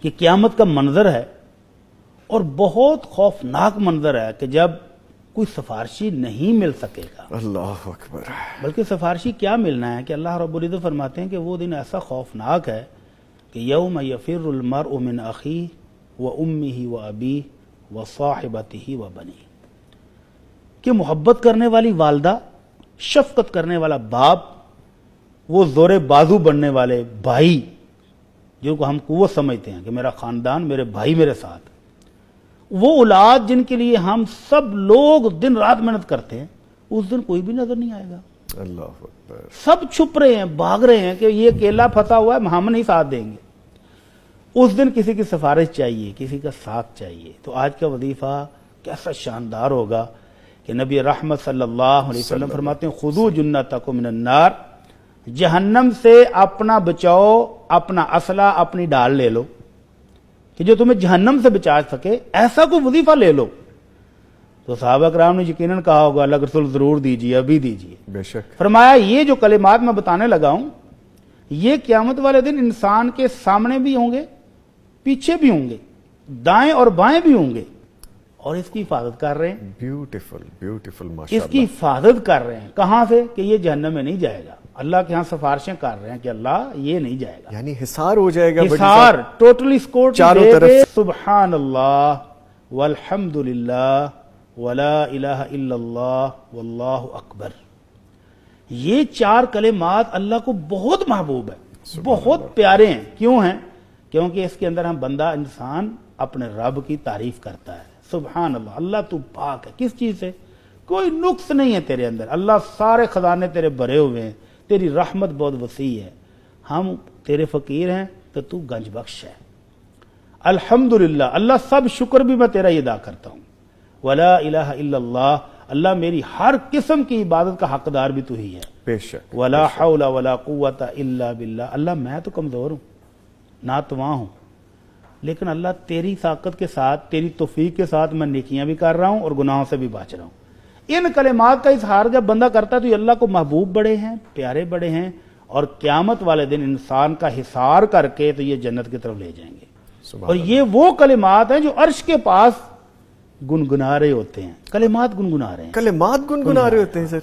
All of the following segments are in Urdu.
کہ قیامت کا منظر ہے اور بہت خوفناک منظر ہے کہ جب کوئی سفارشی نہیں مل سکے گا. اللہ اکبر. بلکہ سفارشی کیا ملنا ہے کہ اللہ رب العزت فرماتے ہیں کہ وہ دن ایسا خوفناک ہے کہ یوم یفر المرء من اخیہ وامہ وابیہ وصاحبتہ وبنیہ، کہ محبت کرنے والی والدہ، شفقت کرنے والا باپ، وہ زور بازو بننے والے بھائی جن کو ہم قوت سمجھتے ہیں کہ میرا خاندان، میرے بھائی میرے ساتھ، وہ اولاد جن کے لیے ہم سب لوگ دن رات محنت کرتے ہیں، اس دن کوئی بھی نظر نہیں آئے گا. اللہ اکبر. سب چھپ رہے ہیں، بھاگ رہے ہیں کہ یہ اکیلا پھنسا ہوا ہے، ہم نہیں ساتھ دیں گے. اس دن کسی کی سفارش چاہیے، کسی کا ساتھ چاہیے. تو آج کا وظیفہ کیسا شاندار ہوگا کہ نبی رحمت صلی اللہ علیہ وسلم فرماتے ہیں خذوا جنتکم من النار، جہنم سے اپنا بچاؤ، اپنا اسلحہ، اپنی ڈال لے لو کہ جو تمہیں جہنم سے بچا سکے، ایسا کوئی وظیفہ لے لو. تو صحابہ کرام نے یقیناً کہا ہوگا اللہ کے رسول ضرور دیجیے، ابھی دیجیے. بے شک. فرمایا یہ جو کلمات میں بتانے لگا ہوں یہ قیامت والے دن انسان کے سامنے بھی ہوں گے، پیچھے بھی ہوں گے، دائیں اور بائیں بھی ہوں گے، اور اس کی حفاظت کر رہے ہیں. بیوٹیفل بیوٹیفل اس ماشاءاللہ. کی حفاظت کر رہے ہیں. کہاں سے؟ کہ یہ جہنم میں نہیں جائے گا. اللہ کے ہاں سفارشیں کر رہے ہیں کہ اللہ یہ نہیں جائے گا. یعنی حصار ہو جائے گا. حصار ٹوٹلی سکوٹ چاروں طرف. سبحان اللہ والحمد للہ ولا الہ الا اللہ واللہ اکبر. یہ چار کلمات اللہ کو بہت محبوب ہے، بہت پیارے ہیں. کیوں ہیں؟ کیونکہ اس کے اندر ہم بندہ انسان اپنے رب کی تعریف کرتا ہے. سبحان اللہ، اللہ تو پاک ہے. کس چیز سے؟ کوئی نقص نہیں ہے تیرے اندر. اللہ سارے خزانے تیرے بھرے ہوئے ہیں، تیری رحمت بہت وسیع ہے. ہم تیرے فقیر ہیں تو گنج بخش ہے. الحمدللہ، اللہ سب شکر بھی میں تیرا ہی ادا کرتا ہوں. ولا الہ الا اللہ، اللہ میری ہر قسم کی عبادت کا حقدار بھی تو ہی ہے. بے شک. ولا حول ولا قوت الا باللہ، اللہ میں تو کمزور ہوں، ناتواں ہوں، لیکن اللہ تیری طاقت کے ساتھ، تیری توفیق کے ساتھ میں نیکیاں بھی کر رہا ہوں اور گناہوں سے بھی بچ رہا ہوں. ان کلمات کا اظہار جب بندہ کرتا ہے تو یہ اللہ کو محبوب بڑے ہیں، پیارے بڑے ہیں، اور قیامت والے دن انسان کا حصار کر کے تو یہ جنت کی طرف لے جائیں گے. اور یہ وہ کلمات ہیں جو عرش کے پاس گنگنا رہے ہوتے ہیں. کلمات گنگنا رہے ہیں، کلمات گنگنا رہے ہوتے ہیں سر.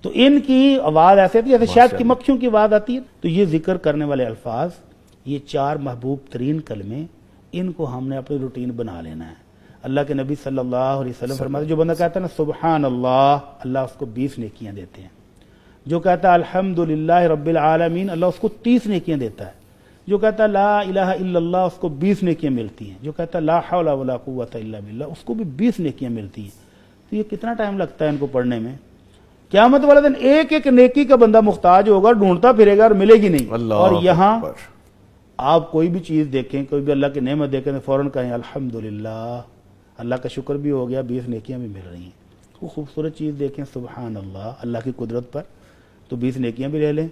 تو ان کی آواز ایسے آتی ہے جیسے شاید کی مکھیوں کی آواز آتی ہے. تو یہ ذکر کرنے والے الفاظ، یہ چار محبوب ترین کلمے، ان کو ہم نے اپنی روٹین بنا لینا ہے. اللہ کے نبی صلی اللہ علیہ وسلم فرماتے ہیں جو بندہ کہتا ہے نا سبحان اللہ، اللہ اس کو 20 نیکیاں دیتے ہیں. جو کہتا ہے الحمدللہ رب العالمین، اللہ اس کو 30 نیکیاں دیتا ہے. جو کہتا ہے لا الہ الا اللہ، اس کو 20 نیکیاں ملتی ہیں. جو کہتا ہے لا حول ولا قوت الا باللہ، اس کو بھی 20 نیکیاں ملتی ہیں. تو یہ کتنا ٹائم لگتا ہے ان کو پڑھنے میں؟ قیامت والے دن ایک ایک نیکی کا بندہ محتاج ہوگا، ڈھونڈتا پھرے گا اور ملے گی نہیں. اور یہاں آپ کوئی بھی چیز دیکھیں، کوئی بھی اللہ کی نعمت دیکھیں تو فوراً کہیں الحمدللہ، اللہ کا شکر بھی ہو گیا، 20 نیکیاں بھی مل رہی ہیں. وہ خوبصورت چیز دیکھیں سبحان اللہ، اللہ کی قدرت پر، تو 20 نیکیاں بھی لے لیں.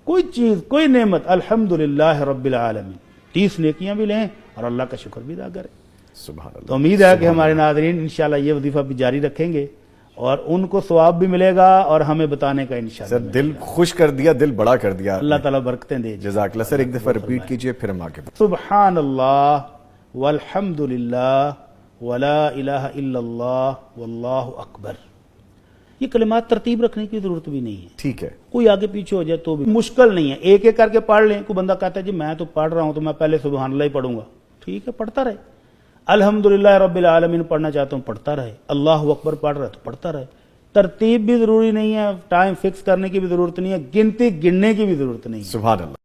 کوئی چیز، کوئی نعمت، الحمدللہ رب العالمین، 30 نیکیاں بھی لیں اور اللہ کا شکر بھی ادا کریں. سبحان اللہ. تو امید ہے کہ ہمارے ناظرین انشاءاللہ یہ وظیفہ بھی جاری رکھیں گے اور ان کو ثواب بھی ملے گا اور ہمیں بتانے کا انشاءاللہ سر دل خوش کر دیا، دل بڑا کر دیا. اللہ تعالیٰ برکتیں دے. جزاک اللہ سر. ایک دفعہ ریپیٹ کیجئے پھر ہم آگے. سبحان اللہ والحمدللہ ولا الہ الا اللہ واللہ اکبر. یہ کلمات ترتیب رکھنے کی ضرورت بھی نہیں ہے. ٹھیک ہے. کوئی آگے پیچھے ہو جائے تو بھی مشکل نہیں ہے، ایک ایک کر کے پڑھ لیں. کوئی بندہ کہتا ہے جی میں تو پڑھ رہا ہوں تو میں پہلے سبحان اللہ ہی پڑھوں گا، ٹھیک ہے پڑھتا رہے. الحمدللہ رب العالمین پڑھنا چاہتا ہوں پڑھتا رہے. اللہ اکبر پڑھ رہا ہے تو پڑھتا رہے. ترتیب بھی ضروری نہیں ہے، ٹائم فکس کرنے کی بھی ضرورت نہیں ہے، گنتی گننے کی بھی ضرورت نہیں ہے. سبحان اللہ.